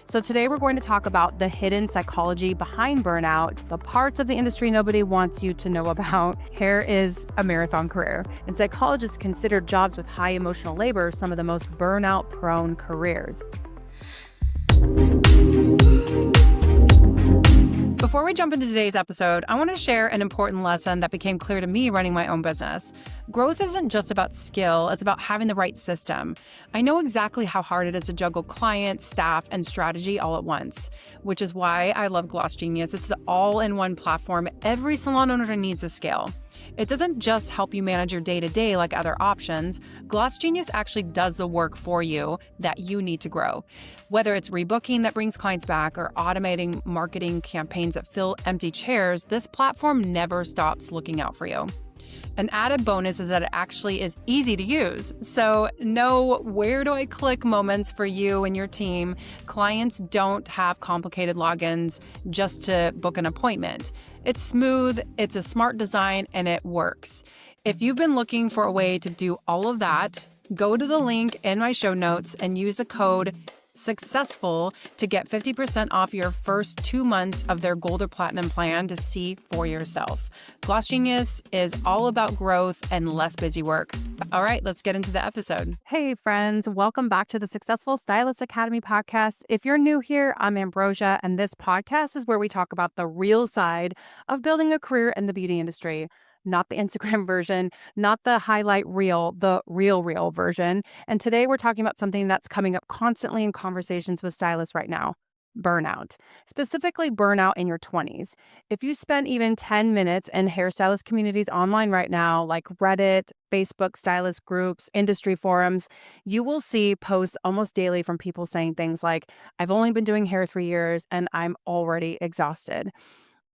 So today we're going to talk about the hidden psychology behind burnout, the parts of the industry nobody wants you to know about. Hair is a marathon career, and psychologists consider jobs with high emotional labor some of the most burnout-prone careers. Before we jump into today's episode, I want to share an important lesson that became clear to me running my own business. Growth isn't just about skill, it's about having the right system. I know exactly how hard it is to juggle clients, staff, and strategy all at once, which is why I love Gloss Genius. It's the all-in-one platform every salon owner needs to scale. It doesn't just help you manage your day-to-day like other options. Gloss Genius actually does the work for you that you need to grow. Whether it's rebooking that brings clients back or automating marketing campaigns that fill empty chairs, this platform never stops looking out for you. An added bonus is that it actually is easy to use. So no where do I click moments for you and your team. Clients don't have complicated logins just to book an appointment. It's smooth, it's a smart design, and it works. If you've been looking for a way to do all of that, go to the link in my show notes and use the code Successful to get 50% off your first 2 months of their Gold or Platinum plan to see for yourself. Gloss Genius is all about growth and less busy work. All right, let's get into the episode. Hey friends, welcome back to the Successful Stylist Academy podcast. If you're new here, I'm Ambrosia, and this podcast is where we talk about the real side of building a career in the beauty industry. Not the Instagram version, not the highlight reel, the real version. And today we're talking about something that's coming up constantly in conversations with stylists right now: burnout. Specifically, burnout in your 20s. If you spend even 10 minutes in hairstylist communities online right now, like Reddit, Facebook stylist groups, industry forums, you will see posts almost daily from people saying things like, "I've only been doing hair 3 years and I'm already exhausted.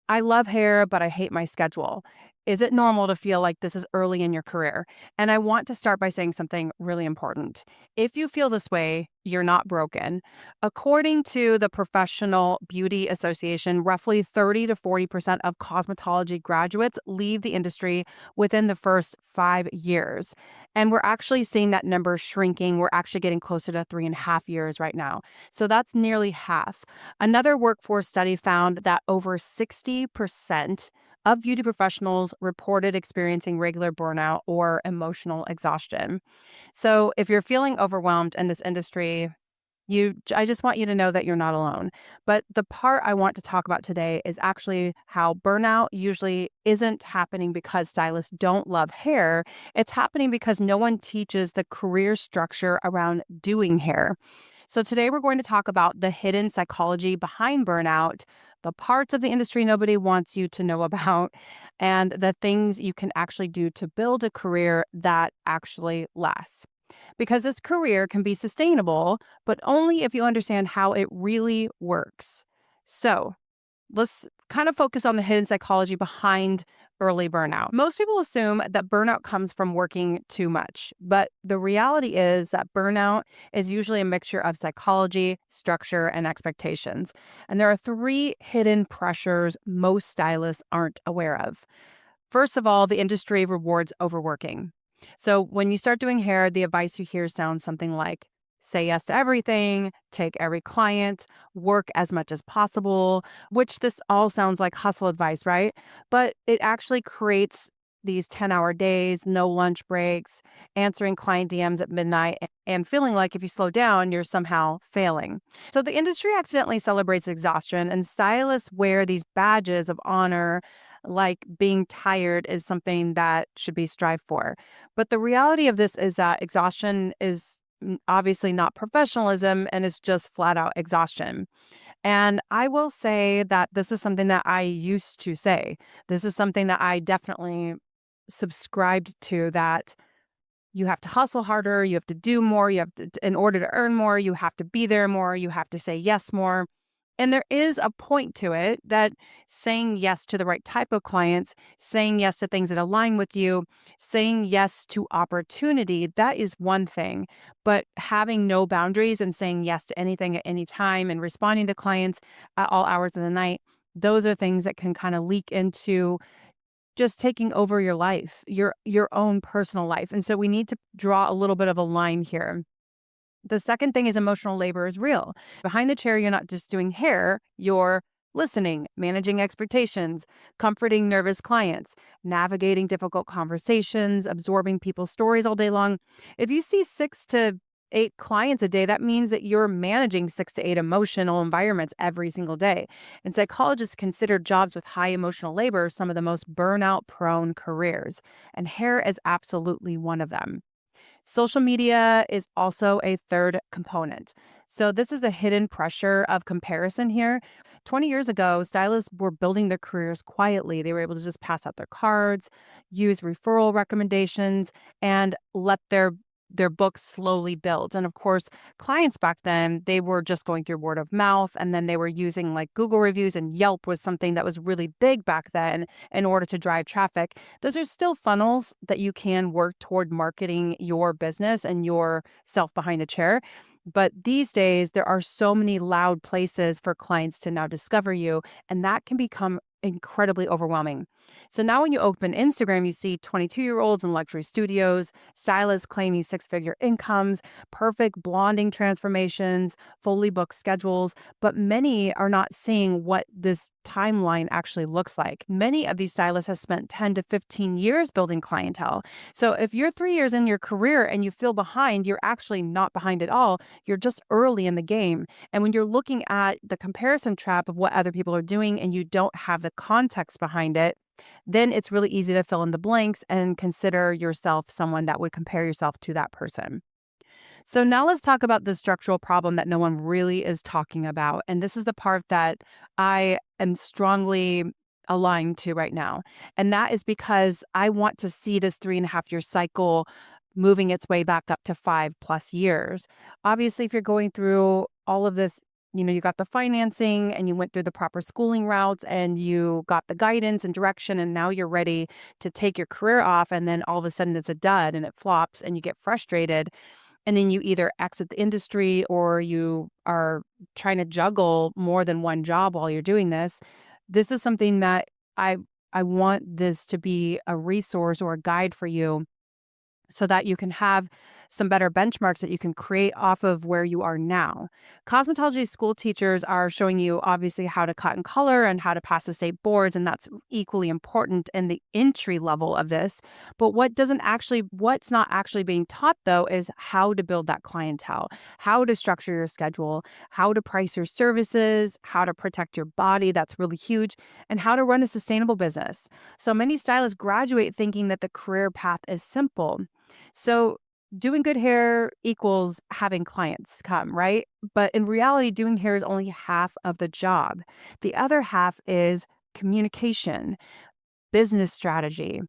I love hair, but I hate my schedule. Is it normal to feel like this is early in your career?" And I want to start by saying something really important. If you feel this way, you're not broken. According to the Professional Beauty Association, roughly 30 to 40% of cosmetology graduates leave the industry within the first 5 years. And we're actually seeing that number shrinking. We're actually getting closer to 3.5 years right now. So that's nearly half. Another workforce study found that over 60% of beauty professionals reported experiencing regular burnout or emotional exhaustion. So if you're feeling overwhelmed in this industry, I just want you to know that you're not alone. But the part I want to talk about today is actually how burnout usually isn't happening because stylists don't love hair. It's happening because no one teaches the career structure around doing hair. So today we're going to talk about the hidden psychology behind burnout, the parts of the industry nobody wants you to know about, and the things you can actually do to build a career that actually lasts. Because this career can be sustainable, but only if you understand how it really works. So let's kind of focus on the hidden psychology behind early burnout. Most people assume that burnout comes from working too much, but the reality is that burnout is usually a mixture of psychology, structure, and expectations. And there are 3 hidden pressures most stylists aren't aware of. First of all, the industry rewards overworking. So when you start doing hair, the advice you hear sounds something like, say yes to everything, take every client, work as much as possible, which this all sounds like hustle advice, right? But it actually creates these 10-hour days, no lunch breaks, answering client DMs at midnight, and feeling like if you slow down, you're somehow failing. So the industry accidentally celebrates exhaustion, and stylists wear these badges of honor like being tired is something that should be strived for. But the reality of this is that exhaustion is obviously not professionalism, and it's just flat out exhaustion. And I will say that this is something that I used to say. This is something that I definitely subscribed to, that you have to hustle harder, you have to do more, you have to, in order to earn more, you have to be there more, you have to say yes more. And there is a point to it that saying yes to the right type of clients, saying yes to things that align with you, saying yes to opportunity, that is one thing. But having no boundaries and saying yes to anything at any time and responding to clients at all hours of the night, those are things that can kind of leak into just taking over your life, your own personal life. And so we need to draw a little bit of a line here. The second thing is emotional labor is real. Behind the chair, you're not just doing hair, you're listening, managing expectations, comforting nervous clients, navigating difficult conversations, absorbing people's stories all day long. If you see 6 to 8 clients a day, that means that you're managing 6 to 8 emotional environments every single day. And psychologists consider jobs with high emotional labor some of the most burnout prone careers, and hair is absolutely one of them. Social media is also a third component. So, this is the hidden pressure of comparison here. 20 years ago, stylists were building their careers quietly. They were able to just pass out their cards, use referral recommendations, and let their books slowly build. And of course, clients back then, they were just going through word of mouth, and then they were using like Google reviews, and Yelp was something that was really big back then in order to drive traffic. Those are still funnels that you can work toward marketing your business and yourself behind the chair. But these days, there are so many loud places for clients to now discover you, and that can become incredibly overwhelming. So now when you open Instagram, you see 22-year-olds in luxury studios, stylists claiming 6-figure incomes, perfect blonding transformations, fully booked schedules, but many are not seeing what this timeline actually looks like. Many of these stylists have spent 10 to 15 years building clientele. So if you're 3 years in your career and you feel behind, you're actually not behind at all. You're just early in the game. And when you're looking at the comparison trap of what other people are doing and you don't have the context behind it, then it's really easy to fill in the blanks and consider yourself someone that would compare yourself to that person. So now let's talk about the structural problem that no one really is talking about. And this is the part that I am strongly aligned to right now. And that is because I want to see this 3.5 year cycle moving its way back up to 5+ years. Obviously, if you're going through all of this, you got the financing and you went through the proper schooling routes and you got the guidance and direction, and now you're ready to take your career off. And then all of a sudden it's a dud and it flops and you get frustrated, and then you either exit the industry or you are trying to juggle more than one job while you're doing this. This is something that I I want this to be a resource or a guide for you so that you can have some better benchmarks that you can create off of where you are now. Cosmetology school teachers are showing you obviously how to cut and color and how to pass the state boards, and that's equally important in the entry level of this. But what's not actually being taught though is how to build that clientele, how to structure your schedule, how to price your services, how to protect your body. That's really huge, and how to run a sustainable business. So many stylists graduate thinking that the career path is simple. So doing good hair equals having clients come, right? But in reality, doing hair is only half of the job. The other half is communication, business strategy,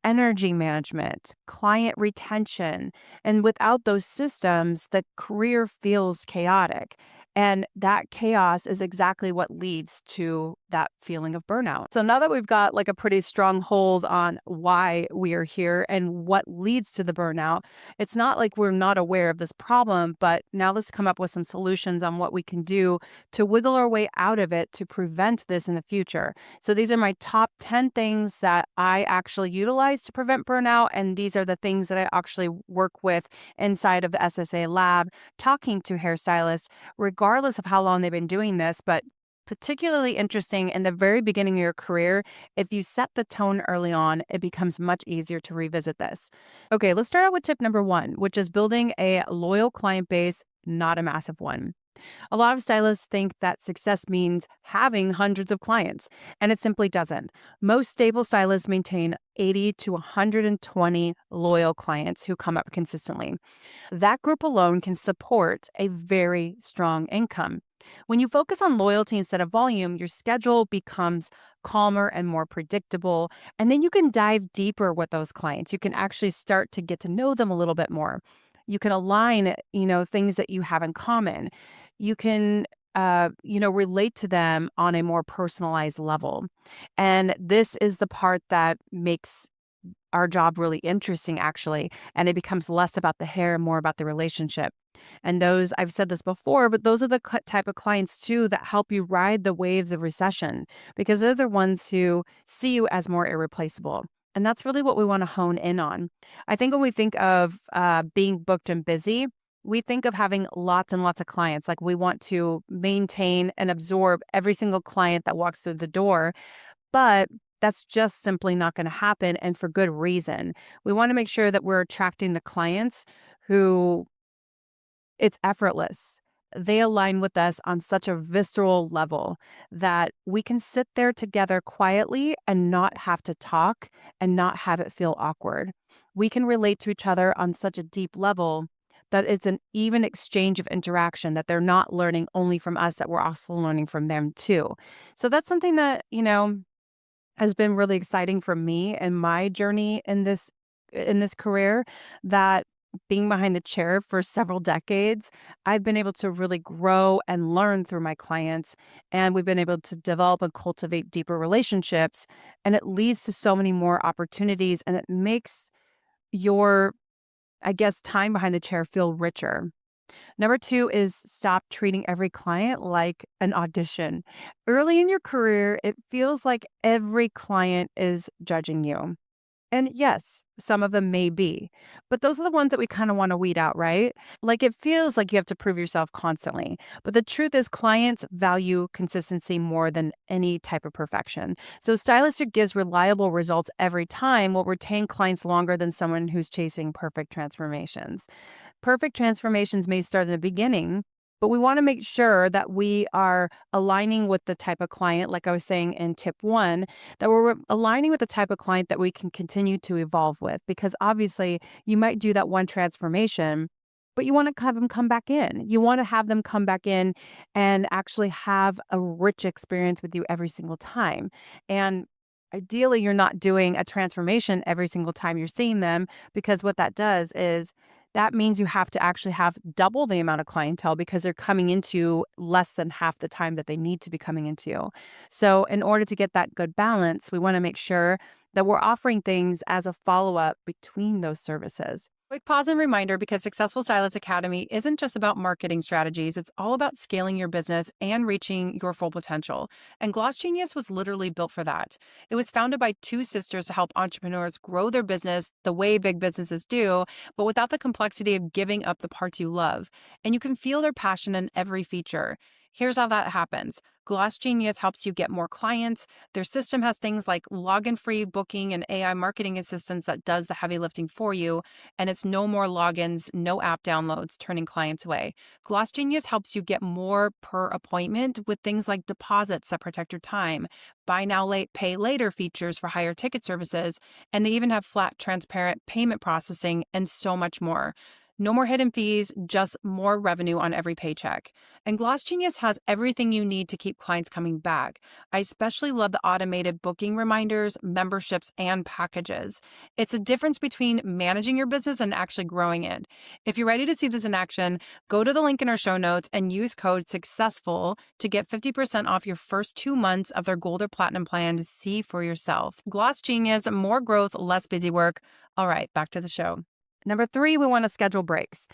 energy management, client retention. And without those systems, the career feels chaotic. And that chaos is exactly what leads to that feeling of burnout. So now that we've got like a pretty strong hold on why we are here and what leads to the burnout, it's not like we're not aware of this problem, but now let's come up with some solutions on what we can do to wiggle our way out of it to prevent this in the future. So these are my top 10 things that I actually utilize to prevent burnout. And these are the things that I actually work with inside of the SSA lab, talking to hairstylists, regardless of how long they've been doing this. But particularly interesting in the very beginning of your career, if you set the tone early on, it becomes much easier to revisit this. Okay, let's start out with tip number one, which is building a loyal client base, not a massive one. A lot of stylists think that success means having hundreds of clients, and it simply doesn't. Most stable stylists maintain 80 to 120 loyal clients who come up consistently. That group alone can support a very strong income. When you focus on loyalty instead of volume, your schedule becomes calmer and more predictable. And then you can dive deeper with those clients. You can actually start to get to know them a little bit more. You can align, things that you have in common. You can, relate to them on a more personalized level. And this is the part that makes our job really interesting, actually. And it becomes less about the hair and more about the relationship. And those, I've said this before, but those are the type of clients too that help you ride the waves of recession, because they're the ones who see you as more irreplaceable. And that's really what we want to hone in on. I think when we think of being booked and busy, We think of having lots and lots of clients, like we want to maintain and absorb every single client that walks through the door, but that's just simply not going to happen, and for good reason. We want to make sure that we're attracting the clients who it's effortless. They align with us on such a visceral level that we can sit there together quietly and not have to talk and not have it feel awkward. We can relate to each other on such a deep level that it's an even exchange of interaction, that they're not learning only from us, that we're also learning from them too. So that's something that, has been really exciting for me and my journey in this career, that being behind the chair for several decades, I've been able to really grow and learn through my clients, and we've been able to develop and cultivate deeper relationships, and it leads to so many more opportunities, and it makes your, I guess, time behind the chair feel richer. Number two is stop treating every client like an audition. Early in your career, it feels like every client is judging you. And yes, some of them may be, but those are the ones that we kind of want to weed out, right? Like it feels like you have to prove yourself constantly. But the truth is, clients value consistency more than any type of perfection. So, stylist who gives reliable results every time will retain clients longer than someone who's chasing perfect transformations. Perfect transformations may start in the beginning, but we want to make sure that we are aligning with the type of client, like I was saying in tip one, that we're aligning with the type of client that we can continue to evolve with. Because obviously, you might do that one transformation, but you want to have them come back in. You want to have them come back in and actually have a rich experience with you every single time. And ideally, you're not doing a transformation every single time you're seeing them, because what that does is that means you have to actually have double the amount of clientele because they're coming into less than half the time that they need to be coming into. So, in order to get that good balance, we want to make sure that we're offering things as a follow up between those services. Quick pause and reminder, because Successful Stylist Academy isn't just about marketing strategies, it's all about scaling your business and reaching your full potential. And Gloss Genius was literally built for that. It was founded by two sisters to help entrepreneurs grow their business the way big businesses do, but without the complexity of giving up the parts you love. And you can feel their passion in every feature. Here's how that happens. Gloss Genius helps you get more clients. Their system has things like login-free booking and AI marketing assistance that does the heavy lifting for you. And it's no more logins, no app downloads, turning clients away. Gloss Genius helps you get more per appointment with things like deposits that protect your time, buy now, late, pay later features for higher ticket services, and they even have flat, transparent payment processing and so much more. No more hidden fees, just more revenue on every paycheck. And Gloss Genius has everything you need to keep clients coming back. I especially love the automated booking reminders, memberships, and packages. It's a difference between managing your business and actually growing it. If you're ready to see this in action, go to the link in our show notes and use code SUCCESSFUL to get 50% off your first 2 months of their Gold or Platinum plan to see for yourself. Gloss Genius, more growth, less busy work. All right, back to the show. Number three, we want to schedule breaks.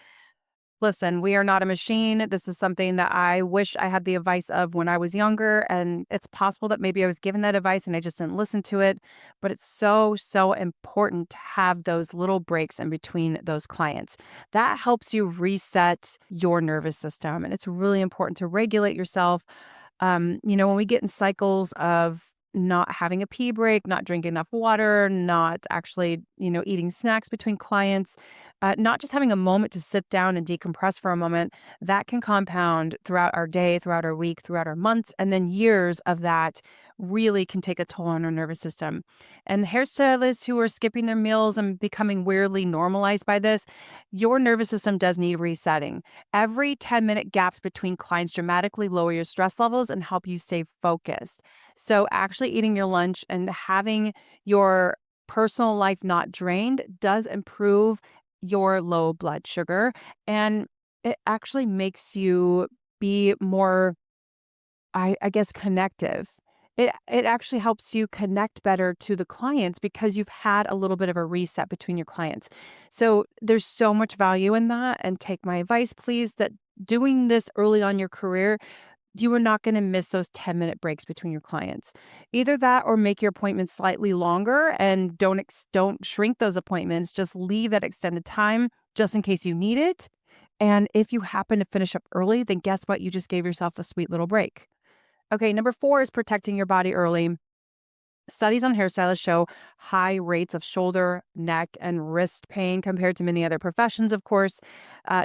Listen, we are not a machine. This is something that I wish I had the advice of when I was younger. And it's possible that maybe I was given that advice and I just didn't listen to it. But it's so, so important to have those little breaks in between those clients. That helps you reset your nervous system. And it's really important to regulate yourself. When we get in cycles of not having a pee break, not drinking enough water, not actually, eating snacks between clients, not just having a moment to sit down and decompress for a moment, that can compound throughout our day, throughout our week, throughout our months, and then years of that really can take a toll on our nervous system. And hairstylists who are skipping their meals and becoming weirdly normalized by this, your nervous system does need resetting. Every 10-minute gaps between clients dramatically lower your stress levels and help you stay focused. So actually eating your lunch and having your personal life not drained does improve your low blood sugar, and it actually makes you be more, I guess, connective. It actually helps you connect better to the clients because you've had a little bit of a reset between your clients. So there's so much value in that. And take my advice, please, that doing this early on in your career, you are not going to miss those 10-minute breaks between your clients. Either that or make your appointments slightly longer, and don't shrink those appointments. Just leave that extended time just in case you need it. And if you happen to finish up early, then guess what? You just gave yourself a sweet little break. Okay, number 4 is protecting your body early. Studies on hairstylists show high rates of shoulder, neck, and wrist pain compared to many other professions, of course.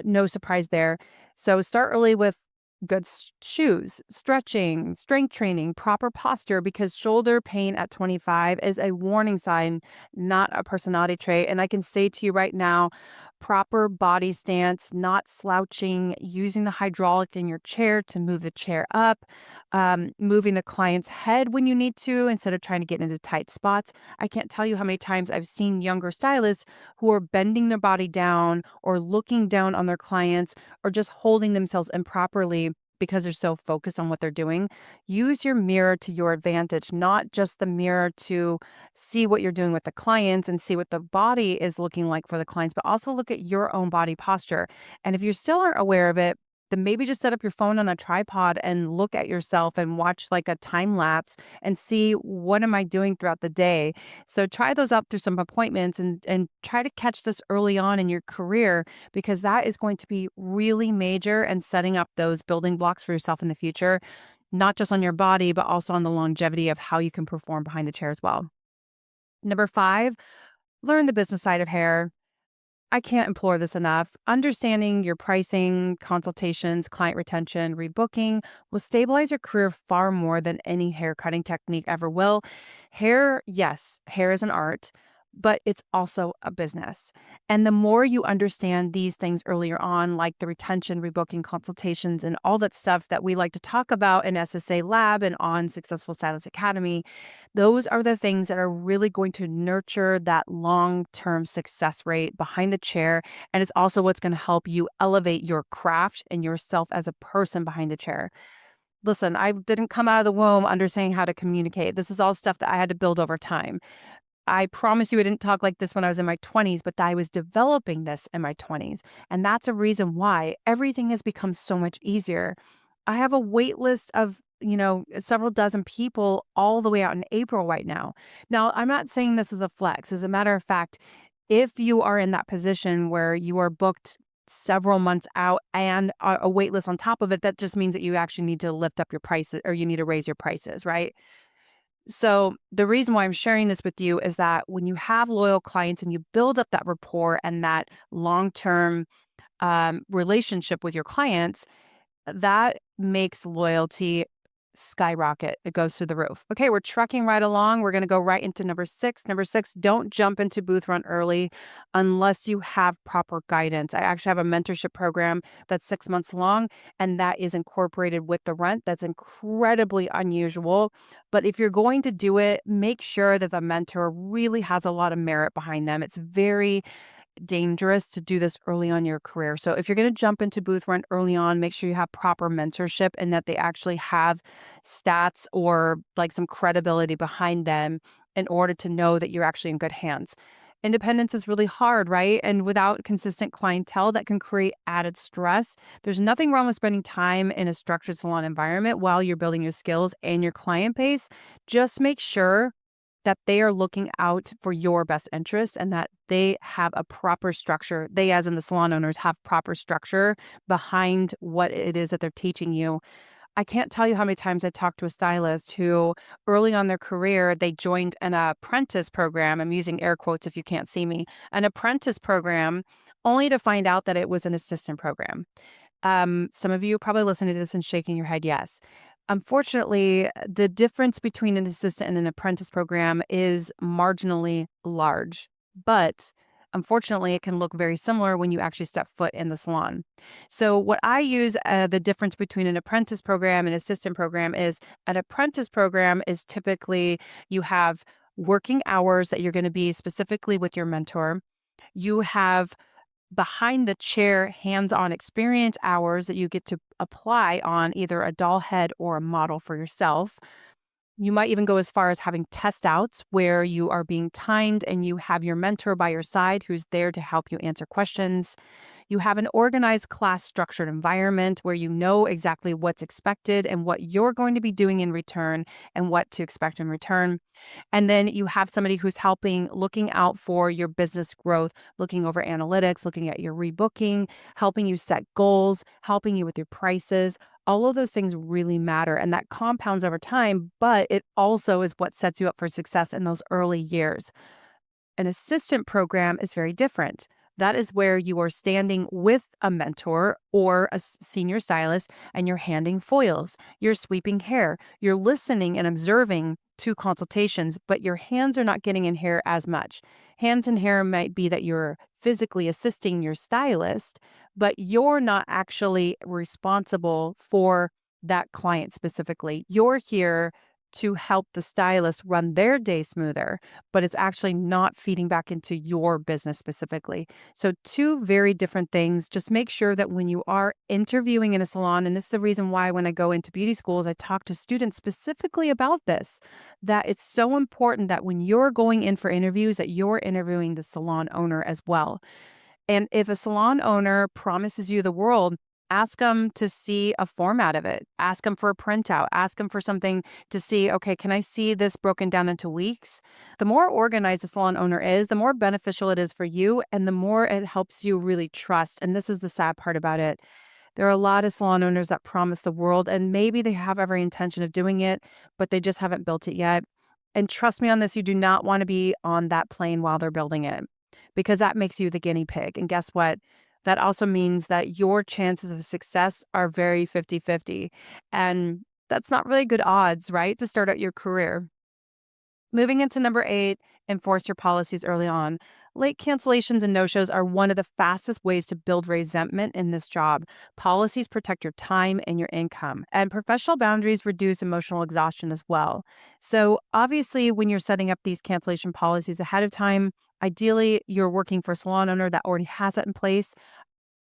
No surprise there. So start early with good shoes, stretching, strength training, proper posture, because shoulder pain at 25 is a warning sign, not a personality trait. And I can say to you right now, proper body stance, not slouching, using the hydraulic in your chair to move the chair up, moving the client's head when you need to instead of trying to get into tight spots. I can't tell you how many times I've seen younger stylists who are bending their body down or looking down on their clients or just holding themselves improperly because they're so focused on what they're doing. Use your mirror to your advantage, not just the mirror to see what you're doing with the clients and see what the body is looking like for the clients, but also look at your own body posture. And if you still aren't aware of it, then maybe just set up your phone on a tripod and look at yourself and watch like a time lapse and see what am I doing throughout the day. So try those out through some appointments and try to catch this early on in your career, because that is going to be really major and setting up those building blocks for yourself in the future, not just on your body, but also on the longevity of how you can perform behind the chair as well. Number 5, learn the business side of hair. I can't implore this enough. Understanding your pricing, consultations, client retention, rebooking will stabilize your career far more than any hair cutting technique ever will. Hair, yes, hair is an art, but it's also a business. And the more you understand these things earlier on, like the retention, rebooking, consultations, and all that stuff that we like to talk about in SSA Lab and on Successful Stylist Academy, those are the things that are really going to nurture that long-term success rate behind the chair. And it's also what's going to help you elevate your craft and yourself as a person behind the chair. Listen, I didn't come out of the womb understanding how to communicate. This is all stuff that I had to build over time. I promise you I didn't talk like this when I was in my 20s, but I was developing this in my 20s. And that's a reason why everything has become so much easier. I have a wait list of, several dozen people all the way out in April right now. Now, I'm not saying this is a flex. As a matter of fact, if you are in that position where you are booked several months out and a wait list on top of it, that just means that you actually need to lift up your prices or you need to raise your prices, right? So, the reason why I'm sharing this with you is that when you have loyal clients and you build up that rapport and that long term relationship with your clients, that makes loyalty skyrocket. It goes through the roof. Okay, we're trucking right along. We're going to go right into number 6. Number 6, don't jump into booth run early unless you have proper guidance. I actually have a mentorship program that's 6 months long, and that is incorporated with the rent. That's incredibly unusual. But if you're going to do it, make sure that the mentor really has a lot of merit behind them. It's very dangerous to do this early on in your career. So if you're going to jump into booth rent early on, make sure you have proper mentorship and that they actually have stats or like some credibility behind them in order to know that you're actually in good hands. Independence is really hard, right? And without consistent clientele, that can create added stress. There's nothing wrong with spending time in a structured salon environment while you're building your skills and your client base. Just make sure that they are looking out for your best interest and that they have a proper structure. They, as in the salon owners, have proper structure behind what it is that they're teaching you. I can't tell you how many times I talked to a stylist who early on their career, they joined an apprentice program. I'm using air quotes if you can't see me, an apprentice program, only to find out that it was an assistant program. Some of you probably listening to this and shaking your head, yes. Unfortunately, the difference between an assistant and an apprentice program is marginally large, but unfortunately, it can look very similar when you actually step foot in the salon. So, what I use the difference between an apprentice program and assistant program is an apprentice program is typically you have working hours that you're going to be specifically with your mentor. You have behind the chair hands-on experience hours that you get to apply on either a doll head or a model for yourself. You might even go as far as having test outs where you are being timed and you have your mentor by your side who's there to help you answer questions. You have an organized class structured environment where you know exactly what's expected and what you're going to be doing in return and what to expect in return. And then you have somebody who's helping, looking out for your business growth, looking over analytics, looking at your rebooking, helping you set goals, helping you with your prices. All of those things really matter, and that compounds over time, but it also is what sets you up for success in those early years. An assistant program is very different. That is where you are standing with a mentor or a senior stylist and you're handing foils, you're sweeping hair, you're listening and observing to consultations, but your hands are not getting in hair as much. Hands in hair might be that you're physically assisting your stylist, but you're not actually responsible for that client specifically. You're here to help the stylist run their day smoother, but it's actually not feeding back into your business specifically. So, two very different things. Just make sure that when you are interviewing in a salon, and this is the reason why when I go into beauty schools, I talk to students specifically about this, that it's so important that when you're going in for interviews, that you're interviewing the salon owner as well. And if a salon owner promises you the world, ask them to see a format of it. Ask them for a printout. Ask them for something to see, okay, can I see this broken down into weeks? The more organized the salon owner is, the more beneficial it is for you and the more it helps you really trust. And this is the sad part about it. There are a lot of salon owners that promise the world and maybe they have every intention of doing it, but they just haven't built it yet. And trust me on this, you do not want to be on that plane while they're building it because that makes you the guinea pig. And guess what? That also means that your chances of success are very 50-50. And that's not really good odds, right? To start out your career. Moving into number 8, enforce your policies early on. Late cancellations and no-shows are one of the fastest ways to build resentment in this job. Policies protect your time and your income, and professional boundaries reduce emotional exhaustion as well. So obviously, when you're setting up these cancellation policies ahead of time, ideally, you're working for a salon owner that already has it in place.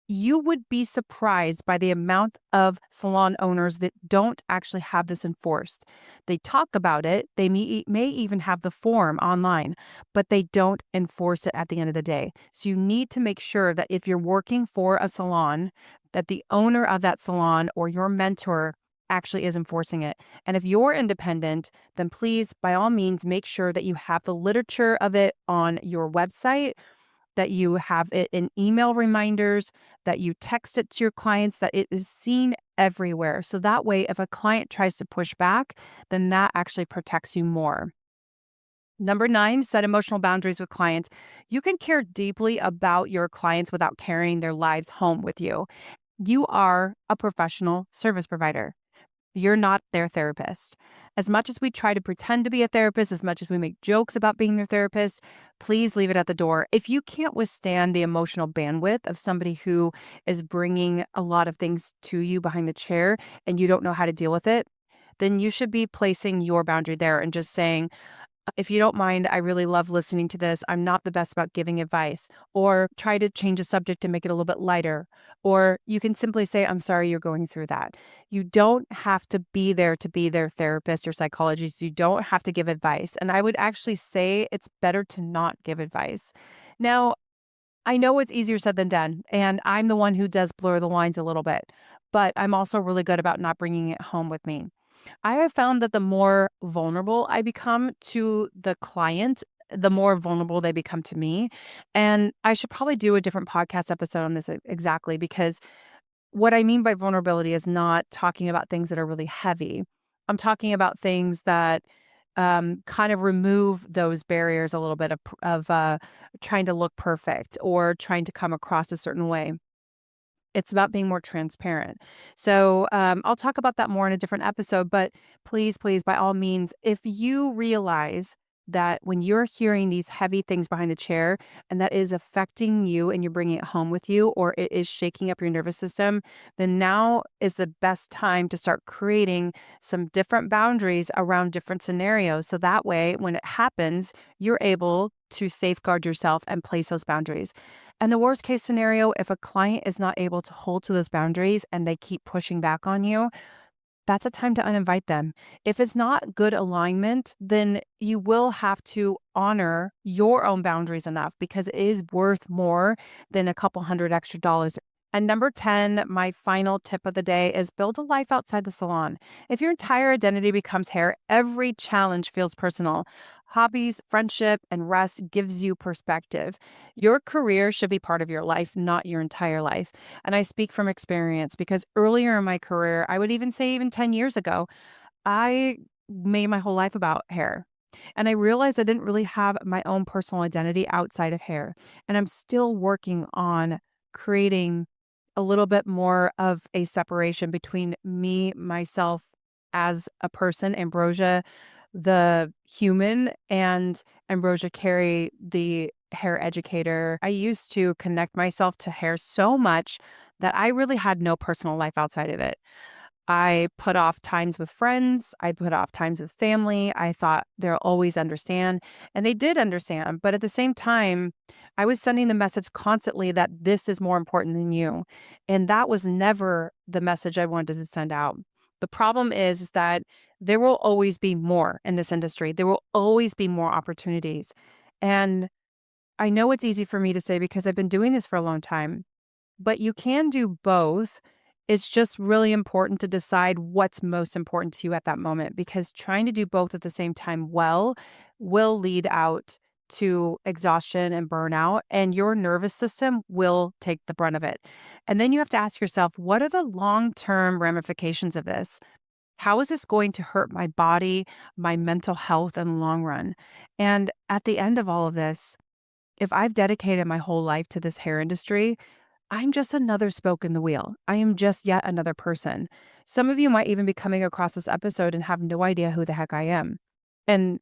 You would be surprised by the amount of salon owners that don't actually have this enforced. They talk about it, they may even have the form online, but they don't enforce it at the end of the day. So you need to make sure that if you're working for a salon, that the owner of that salon or your mentor actually is enforcing it. And if you're independent, then please, by all means, make sure that you have the literature of it on your website, that you have it in email reminders, that you text it to your clients, that it is seen everywhere. So that way, if a client tries to push back, then that actually protects you more. Number 9, set emotional boundaries with clients. You can care deeply about your clients without carrying their lives home with you. You are a professional service provider. You're not their therapist. As much as we try to pretend to be a therapist, as much as we make jokes about being their therapist, please leave it at the door. If you can't withstand the emotional bandwidth of somebody who is bringing a lot of things to you behind the chair and you don't know how to deal with it, then you should be placing your boundary there and just saying, if you don't mind, I really love listening to this. I'm not the best about giving advice, or try to change the subject to make it a little bit lighter. Or you can simply say, I'm sorry you're going through that. You don't have to be there to be their therapist or psychologist. You don't have to give advice. And I would actually say it's better to not give advice. Now, I know it's easier said than done, and I'm the one who does blur the lines a little bit, but I'm also really good about not bringing it home with me. I have found that the more vulnerable I become to the client, the more vulnerable they become to me. And I should probably do a different podcast episode on this exactly because what I mean by vulnerability is not talking about things that are really heavy. I'm talking about things that kind of remove those barriers a little bit of trying to look perfect or trying to come across a certain way. It's about being more transparent. So I'll talk about that more in a different episode. But please, please, by all means, if you realize that when you're hearing these heavy things behind the chair and that is affecting you and you're bringing it home with you or it is shaking up your nervous system, then now is the best time to start creating some different boundaries around different scenarios. So that way, when it happens, you're able to safeguard yourself and place those boundaries. And the worst case scenario, if a client is not able to hold to those boundaries and they keep pushing back on you, that's a time to uninvite them. If it's not good alignment, then you will have to honor your own boundaries enough because it is worth more than a couple hundred extra dollars. And number 10, my final tip of the day is build a life outside the salon. If your entire identity becomes hair, every challenge feels personal. Hobbies, friendship, and rest gives you perspective. Your career should be part of your life, not your entire life. And I speak from experience because earlier in my career, I would even say even 10 years ago, I made my whole life about hair. And I realized I didn't really have my own personal identity outside of hair. And I'm still working on creating a little bit more of a separation between me, myself as a person, Ambrosia, the human, and Ambrosia Carey, the hair educator. I used to connect myself to hair so much that I really had no personal life outside of it. I put off times with friends. I put off times with family. I thought they'll always understand. And they did understand. But at the same time, I was sending the message constantly that this is more important than you. And that was never the message I wanted to send out. The problem is that there will always be more in this industry. There will always be more opportunities. And I know it's easy for me to say because I've been doing this for a long time, but you can do both. It's just really important to decide what's most important to you at that moment because trying to do both at the same time well will lead out to exhaustion and burnout, and your nervous system will take the brunt of it. And then you have to ask yourself, what are the long-term ramifications of this? How is this going to hurt my body, my mental health in the long run? And at the end of all of this, if I've dedicated my whole life to this hair industry, I'm just another spoke in the wheel. I am just yet another person. Some of you might even be coming across this episode and have no idea who the heck I am. And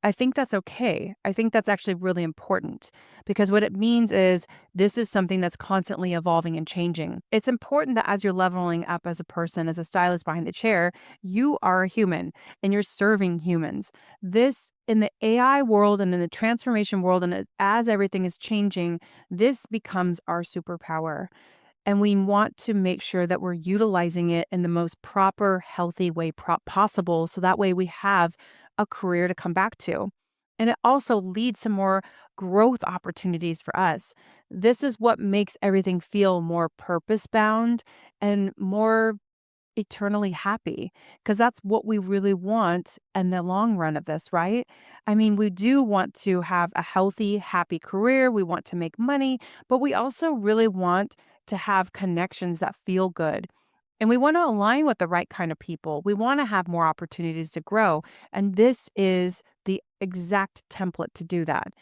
I think that's okay. I think that's actually really important because what it means is this is something that's constantly evolving and changing. It's important that as you're leveling up as a person, as a stylist behind the chair, you are a human and you're serving humans. This in the AI world and in the transformation world, and as everything is changing, this becomes our superpower. And we want to make sure that we're utilizing it in the most proper, healthy way possible. So that way we have a career to come back to. And it also leads to more growth opportunities for us. This is what makes everything feel more purpose bound and more eternally happy, because that's what we really want in the long run of this, right? I mean, we do want to have a healthy, happy career. We want to make money, but we also really want to have connections that feel good. And we want to align with the right kind of people. We want to have more opportunities to grow. And this is the exact template to do that.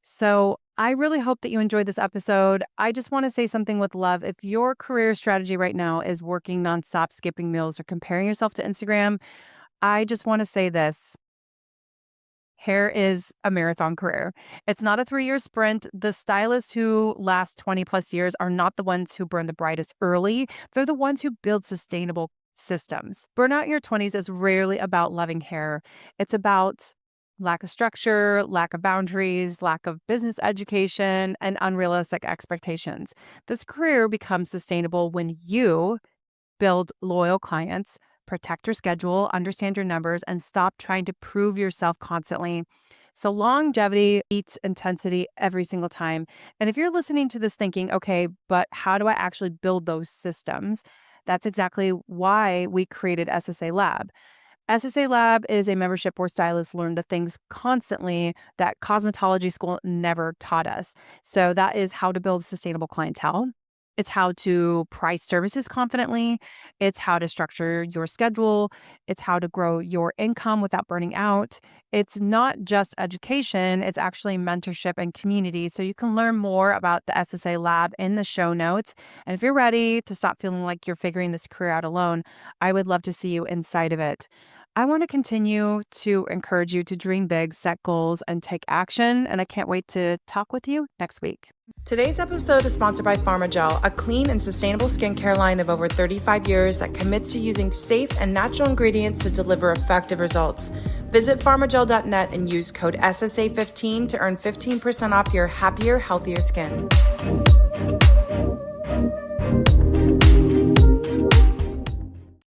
So I really hope that you enjoyed this episode. I just want to say something with love. If your career strategy right now is working nonstop, skipping meals, or comparing yourself to Instagram, I just want to say this. Hair is a marathon career. It's not a 3-year sprint. The stylists who last 20 plus years are not the ones who burn the brightest early. They're the ones who build sustainable systems. Burnout in your 20s is rarely about loving hair. It's about lack of structure, lack of boundaries, lack of business education, and unrealistic expectations. This career becomes sustainable when you build loyal clients, protect your schedule, understand your numbers, and stop trying to prove yourself constantly. So longevity beats intensity every single time. And if you're listening to this thinking, okay, but how do I actually build those systems? That's exactly why we created SSA Lab. SSA Lab is a membership where stylists learn the things constantly that cosmetology school never taught us. So that is how to build sustainable clientele. It's how to price services confidently. It's how to structure your schedule. It's how to grow your income without burning out. It's not just education, it's actually mentorship and community. So you can learn more about the SSA Lab in the show notes. And if you're ready to stop feeling like you're figuring this career out alone, I would love to see you inside of it. I want to continue to encourage you to dream big, set goals, and take action. And I can't wait to talk with you next week. Today's episode is sponsored by Pharmagel, a clean and sustainable skincare line of over 35 years that commits to using safe and natural ingredients to deliver effective results. Visit pharmagel.net and use code SSA15 to earn 15% off your happier, healthier skin.